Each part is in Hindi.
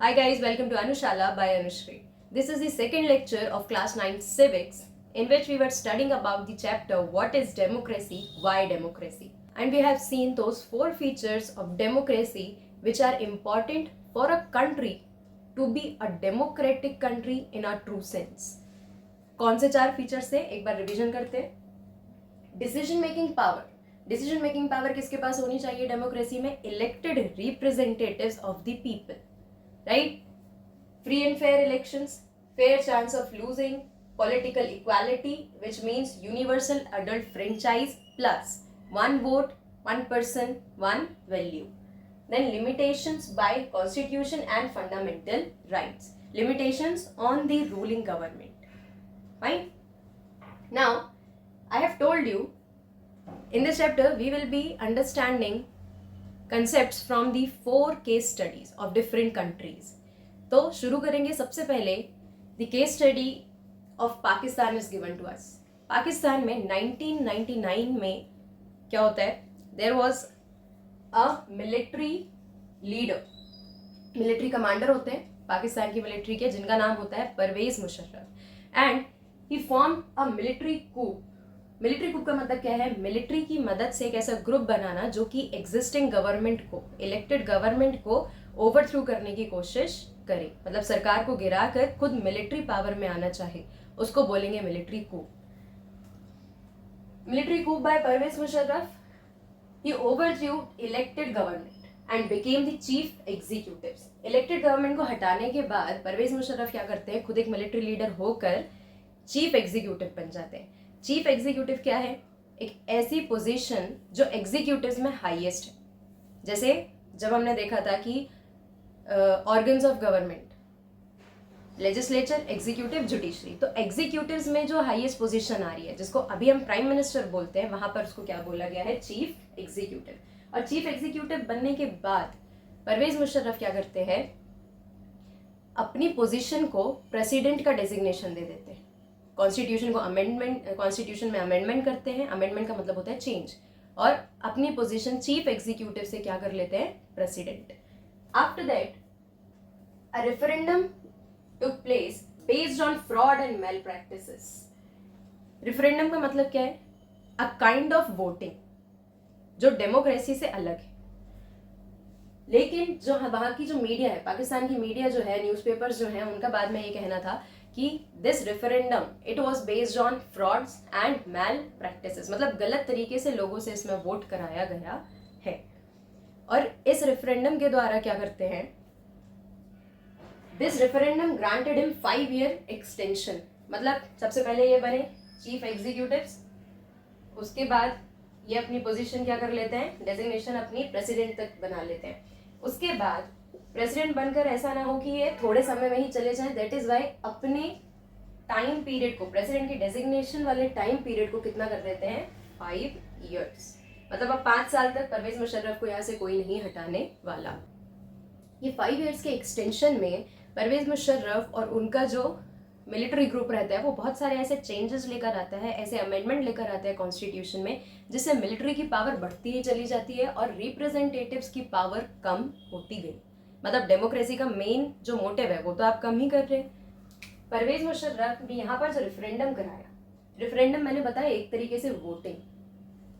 Hi guys, welcome to Anushala by Anushri. This is the second lecture of class 9 civics in which we were studying about the chapter what is democracy, why democracy. And we have seen those four features of democracy which are important for a country to be a democratic country in a true sense. कौन से चार फीचर्स है एक बार रिवीजन करते हैं. डिसीजन मेकिंग पावर किसके पास होनी चाहिए डेमोक्रेसी में? Elected representatives of the people, right? Free and fair elections, fair chance of losing, political equality which means universal adult franchise plus one vote, one person, one value. Then limitations by constitution and fundamental rights. Limitations on the ruling government. Fine. Now, I have told you in this chapter we will be understanding concepts from the 4 case studies of different countries. तो शुरू करेंगे. सबसे पहले the case study of Pakistan is given to us. Pakistan में 1999 में क्या होता है? There was a military leader. Military commander होते हैं पाकिस्तान की मिलिट्री के, जिनका नाम होता है Pervez Musharraf. And he form a military coup. Military coup का मतलब क्या है? मिलिट्री की मदद से एक ऐसा ग्रुप बनाना जो कि एग्जिस्टिंग गवर्नमेंट को, इलेक्टेड गवर्नमेंट को ओवरथ्रू करने की कोशिश करे, मतलब सरकार को गिरा कर खुद मिलिट्री पावर में आना चाहे, उसको बोलेंगे military coup. Military coup by Pervez Musharraf. He overthrew elected government and became the chief executives. Elected government को हटाने के बाद परवेज मुशर्रफ क्या करते हैं? खुद एक मिलिट्री लीडर होकर चीफ एग्जीक्यूटिव बन जाते हैं. चीफ एग्जीक्यूटिव क्या है? एक ऐसी पोजीशन जो एग्जीक्यूटिव्स में हाईएस्ट है. जैसे जब हमने देखा था कि organs of government, legislature, executive, judiciary, तो एग्जीक्यूटिव्स में जो हाईएस्ट पोजीशन आ रही है जिसको अभी हम प्राइम मिनिस्टर बोलते हैं, वहां पर उसको क्या बोला गया है? Chief executive. और चीफ एग्जीक्यूटिव बनने के बाद परवेज मुशर्रफ क्या करते हैं? अपनी पोजीशन को प्रेसिडेंट का डेजिग्नेशन दे देते हैं. कॉन्स्टिट्यूशन में अमेंडमेंट करते हैं. अमेंडमेंट का मतलब होता है चेंज. और अपनी पोजीशन चीफ एग्जीक्यूटिव से क्या कर लेते हैं? President. After that a referendum took place based on fraud and malpractices. Referendum का मतलब क्या है? अ काइंड ऑफ वोटिंग जो डेमोक्रेसी से अलग है. लेकिन जो वहां की जो मीडिया है, पाकिस्तान की मीडिया जो है, न्यूज़पेपर्स जो हैं, उनका बाद में ये कहना था कि this referendum it was based on frauds and malpractices, मतलब गलत तरीके से लोगों से इसमें वोट कराया गया है. और इस रेफरेंडम के द्वारा क्या करते हैं? This referendum granted him 5-year extension. मतलब सबसे पहले ये बने चीफ एग्जीक्यूटिव्स, उसके बाद ये अपनी पोजीशन क्या कर लेते हैं? डेजिग्नेशन अपनी प्रेसिडेंट तक बना लेते हैं. उसके बाद प्रेसिडेंट बनकर ऐसा ना हो कि ये थोड़े समय में ही चले जाएं. दैट इज वाई अपने टाइम पीरियड को, प्रेसिडेंट की डेजिग्नेशन वाले टाइम पीरियड को कितना कर देते हैं? 5 years. मतलब अब 5 साल तक परवेज मुशर्रफ को यहाँ से कोई नहीं हटाने वाला. ये 5 years के एक्सटेंशन में परवेज मुशर्रफ और उनका जो मिलिट्री ग्रुप रहता है वो बहुत सारे ऐसे चेंजेस लेकर आता है, ऐसे अमेंडमेंट लेकर आता है कॉन्स्टिट्यूशन में, जिससे मिलिट्री की पावर बढ़ती ही चली जाती है और रिप्रेजेंटेटिव्स की पावर कम होती गई. मतलब डेमोक्रेसी का मेन जो मोटिव है वो तो आप कम ही कर रहे हैं. परवेज मुशर्रफ ने यहाँ पर जो रेफरेंडम कराया, रेफरेंडम मैंने बताया एक तरीके से वोटिंग,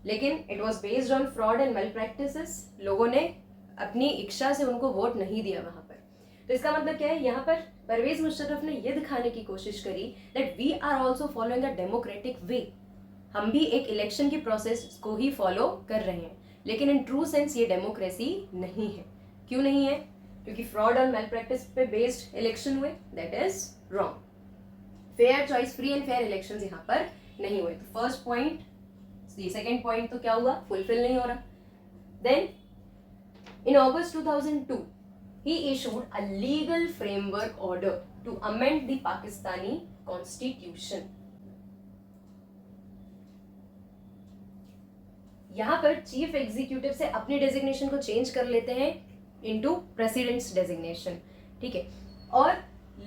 लेकिन it was based on fraud and malpractices. लोगों ने अपनी इच्छा से उनको वोट नहीं दिया वहां पर. तो इसका मतलब क्या है? यहाँ पर परवेज मुशर्रफ ने यह दिखाने की कोशिश करी that we are also following a democratic way. हम भी एक इलेक्शन की प्रोसेस को ही फॉलो कर रहे हैं, लेकिन इन ट्रू सेंस ये डेमोक्रेसी नहीं है. क्यों नहीं है? क्योंकि फ्रॉड और मेल प्रैक्टिस पे बेस्ड इलेक्शन हुए. That is wrong. Fair choice, free and fair election यहाँ पर नहीं हुए. तो फर्स्ट पॉइंट, सेकेंड पॉइंट तो क्या हुआ? फुलफिल नहीं हो रहा. Then in August 2002, he issued a legal framework order to amend the Pakistani constitution. यहां पर चीफ एग्जीक्यूटिव से अपनी डेजिग्नेशन को चेंज कर लेते हैं इनटू प्रेसिडेंट्स डेजिग्नेशन. ठीक है. और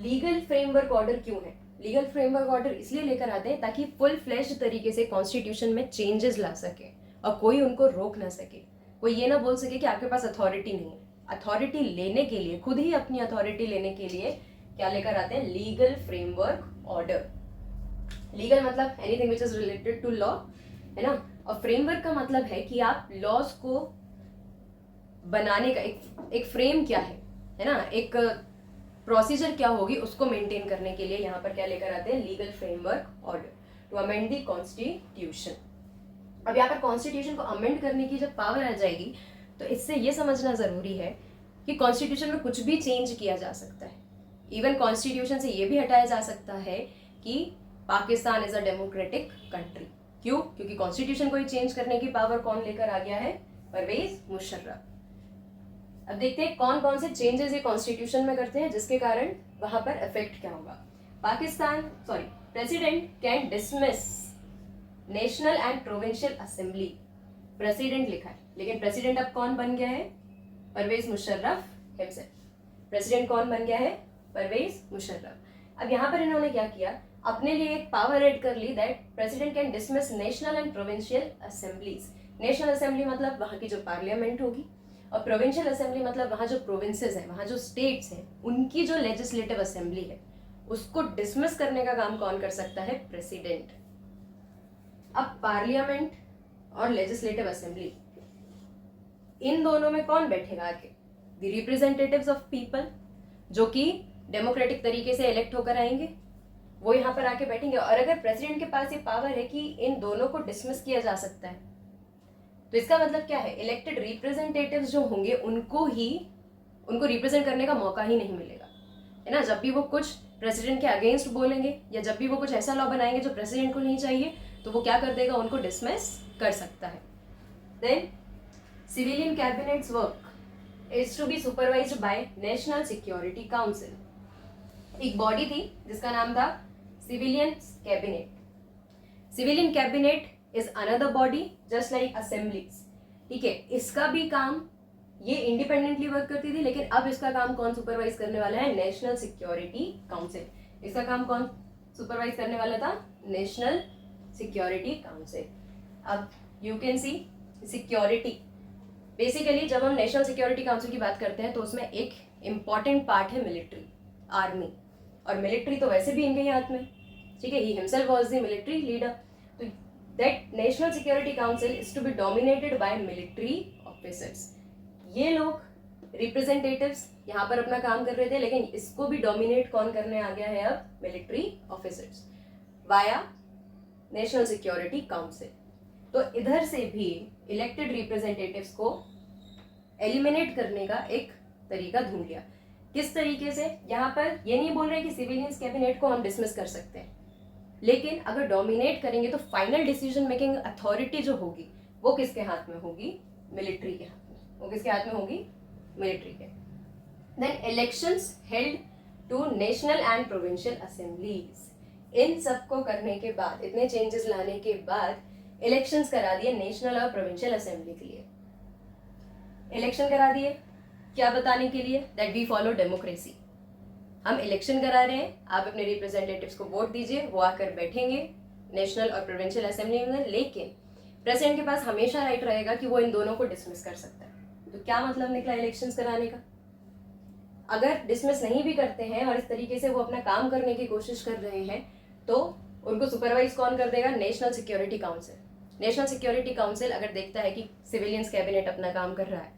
लीगल फ्रेमवर्क ऑर्डर क्यों है? लीगल फ्रेमवर्क ऑर्डर इसलिए लेकर आते हैं ताकि फुल फ्लेश्ड तरीके से कॉन्स्टिट्यूशन में चेंजेस ला सके और कोई उनको रोक ना सके. कोई ये ना बोल सके कि आपके पास अथॉरिटी नहीं है, अथॉरिटी लेने के लिए, खुद ही अपनी अथॉरिटी लेने के लिए क्या लेकर आते हैं? Legal framework order. लीगल मतलब anything which is related to law, है ना। और फ्रेमवर्क का मतलब है कि आप लॉज को बनाने का एक फ्रेम क्या है ना, एक प्रोसीजर क्या होगी उसको मेंटेन करने के लिए यहाँ पर क्या लेकर आते हैं? Legal framework order to amend the constitution. अब यहाँ पर कॉन्स्टिट्यूशन को अमेंड करने की जब पावर आ जाएगी तो इससे ये समझना जरूरी है कि कॉन्स्टिट्यूशन में कुछ भी चेंज किया जा सकता है। इवन कॉन्स्टिट्यूशन से ये भी हटाया जा सकता है कि Pakistan is a democratic country. क्यों? क्योंकि कॉन्स्टिट्यूशन को ही चेंज करने की पावर कौन लेकर आ गया है? परवेज मुशर्रफ। अब देखते हैं कौन कौन से चेंजेस ये कॉन्स्टिट्यूशन में करते हैं जिसके कारण वहां पर इफेक्ट क्या होगा। President can dismiss national and provincial assembly. President लिखा है, लेकिन प्रेसिडेंट अब कौन बन गया है? परवेज मुशर्रफ हिमसेल्फ। प्रेसिडेंट कौन बन गया है? परवेज मुशर्रफ। अब यहाँ पर इन्होंने क्या किया? अपने लिए एक पावर ऐड कर ली that president can dismiss national and provincial assemblies. National assembly मतलब वहां की जो पार्लियामेंट होगी, और प्रोविंशियल असेंबली मतलब वहां जो प्रोविंसेस है, वहां जो स्टेट्स हैं, उनकी जो लेजिस्लेटिव असेंबली है उसको डिसमिस करने का काम कौन कर सकता है? प्रेसिडेंट। अब पार्लियामेंट और लेजिस्लेटिव असेंबली, इन दोनों में कौन बैठेगा आके? द रिप्रेजेंटेटिव्स ऑफ पीपल, जो कि डेमोक्रेटिक तरीके से इलेक्ट होकर आएंगे, वो यहाँ पर आके बैठेंगे। और अगर प्रेसिडेंट के पास ये पावर है कि इन दोनों को डिसमिस किया जा सकता है, तो इसका मतलब क्या है? इलेक्टेड रिप्रेजेंटेटिव्स जो होंगे उनको रिप्रेजेंट करने का मौका ही नहीं मिलेगा, है ना। जब भी वो कुछ प्रेसिडेंट के अगेंस्ट बोलेंगे या जब भी वो कुछ ऐसा लॉ बनाएंगे जो प्रेसिडेंट को नहीं चाहिए, तो वो क्या कर देगा? उनको डिसमिस कर सकता है। Then civilian cabinets work is to be supervised by national security council. एक बॉडी थी जिसका नाम था civilian cabinet. Civilian cabinet is another body just like assemblies, ठीक है। इसका भी काम, ये इंडिपेंडेंटली वर्क करती थी, लेकिन अब इसका काम कौन सुपरवाइज करने वाला है? National security council. इसका काम कौन सुपरवाइज करने वाला था? National security council. अब you can see security, basically जब हम नेशनल सिक्योरिटी काउंसिल की बात करते हैं तो उसमें एक इंपॉर्टेंट पार्ट है मिलिट्री, आर्मी। और मिलिट्री तो वैसे भी इनके ही हाथ में, ठीक है। He himself was the military leader. तो that national security council is to be dominated by military officers. ये लोग रिप्रेजेंटेटिव्स यहाँ पर अपना काम कर रहे थे, लेकिन इसको भी डोमिनेट कौन करने आ गया है अब? Military officers via national security council. तो इधर से भी इलेक्टेड रिप्रेजेंटेटिव्स को एलिमिनेट करने का एक तरीका ढूंढ लिया। किस तरीके से? यहाँ पर ये नहीं बोल रहे कि सिविलियंस कैबिनेट को हम डिसमिस कर सकते हैं, लेकिन अगर डोमिनेट करेंगे तो फाइनल डिसीजन मेकिंग अथॉरिटी जो होगी वो किसके हाथ में होगी? मिलिट्री के हाथ में। वो किसके हाथ में होगी? मिलिट्री के। Then elections held to national and provincial assemblies. इन सबको करने के बाद, इतने चेंजेस लाने के बाद इलेक्शंस करा दिए नेशनल और प्रोविंशियल असेंबली के लिए। इलेक्शन करा दिए क्या बताने के लिए? That we follow democracy. हम इलेक्शन करा रहे हैं, आप अपने रिप्रेजेंटेटिव्स को वोट दीजिए, वो आकर बैठेंगे नेशनल और प्रोविंशियल असेंबली में, लेकिन प्रेसिडेंट के पास हमेशा राइट रहेगा कि वो इन दोनों को डिसमिस कर सकता है। तो क्या मतलब निकला इलेक्शंस कराने का? अगर डिसमिस नहीं भी करते हैं और इस तरीके से वो अपना काम करने की कोशिश कर रहे हैं, तो उनको सुपरवाइज कौन कर देगा? National security council. National security council अगर देखता है कि सिविलियंस कैबिनेट अपना काम कर रहा है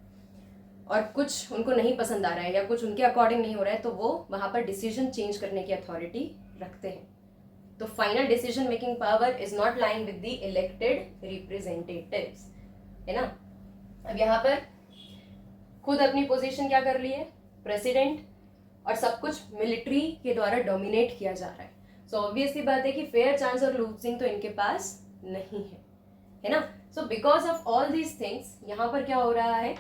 और कुछ उनको नहीं पसंद आ रहा है या कुछ उनके अकॉर्डिंग नहीं हो रहा है, तो वो वहां पर डिसीजन चेंज करने की अथॉरिटी रखते हैं। तो final decision making power is not line with the elected representatives, है ना। अब यहाँ पर खुद अपनी पोजीशन क्या कर ली है? प्रेसिडेंट, और सब कुछ मिलिट्री के द्वारा डोमिनेट किया जा रहा है। सो ऑब्वियसली बात है कि फेयर चांस और लूजिंग तो इनके पास नहीं है ना। So because of all these things यहाँ पर क्या हो रहा है?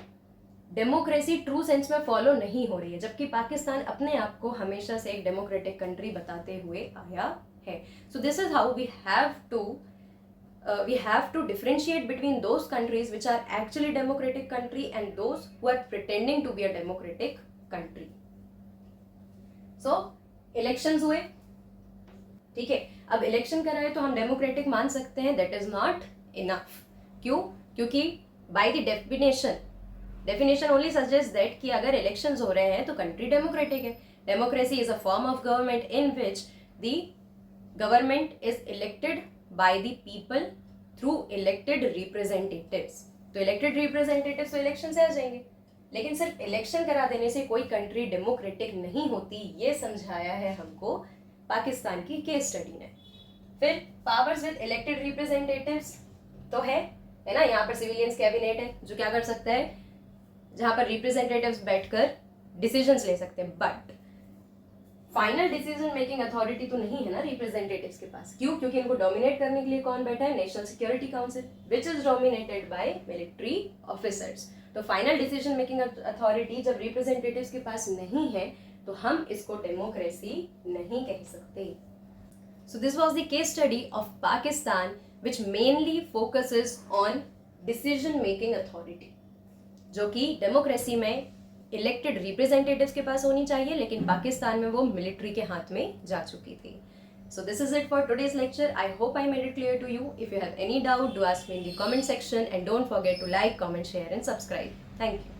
डेमोक्रेसी ट्रू सेंस में फॉलो नहीं हो रही है, जबकि पाकिस्तान अपने आप को हमेशा से एक डेमोक्रेटिक कंट्री बताते हुए आया है। So this is how we have to differentiate between those countries which are actually democratic country and those who are pretending to be a democratic country. So elections हुए, ठीक है। अब इलेक्शन कराए तो हम डेमोक्रेटिक मान सकते हैं? That is not enough. क्यों? क्योंकि by the definition only suggest that कि अगर इलेक्शंस हो रहे हैं तो कंट्री डेमोक्रेटिक है. Democracy is a form of government in which the government is elected by the people through elected representatives. तो इलेक्टेड रिप्रेजेंटेटिव्स तो इलेक्शन से आ जाएंगे, लेकिन सिर्फ इलेक्शन करा देने से कोई कंट्री डेमोक्रेटिक नहीं होती. ये समझाया है हमको पाकिस्तान की केस स्टडी ने. फिर पावर्स विद इलेक्टेड रिप्रेजेंटेटिव्स तो है ना, यहाँ पर सिविलियंस कैबिनेट है जो क्या कर सकता है, जहां पर रिप्रेजेंटेटिव्स बैठकर डिसीजंस ले सकते हैं. But final decision making authority तो नहीं है ना रिप्रेजेंटेटिव्स के पास. क्यों? क्योंकि इनको डोमिनेट करने के लिए कौन बैठा है? National security council, which is dominated by military officers. तो फाइनल डिसीजन मेकिंग अथॉरिटी जब रिप्रेजेंटेटिव्स के पास नहीं है तो हम इसको डेमोक्रेसी नहीं कह सकते. So this was the case study of Pakistan which mainly focuses on decision making authority, जो कि डेमोक्रेसी में इलेक्टेड रिप्रेजेंटेटिव्स के पास होनी चाहिए, लेकिन पाकिस्तान में वो मिलिट्री के हाथ में जा चुकी थी. So this is it for today's lecture. I hope I made it clear to you. If you have any doubt, do ask me in the comment section and don't forget to like, comment, share and subscribe. Thank you.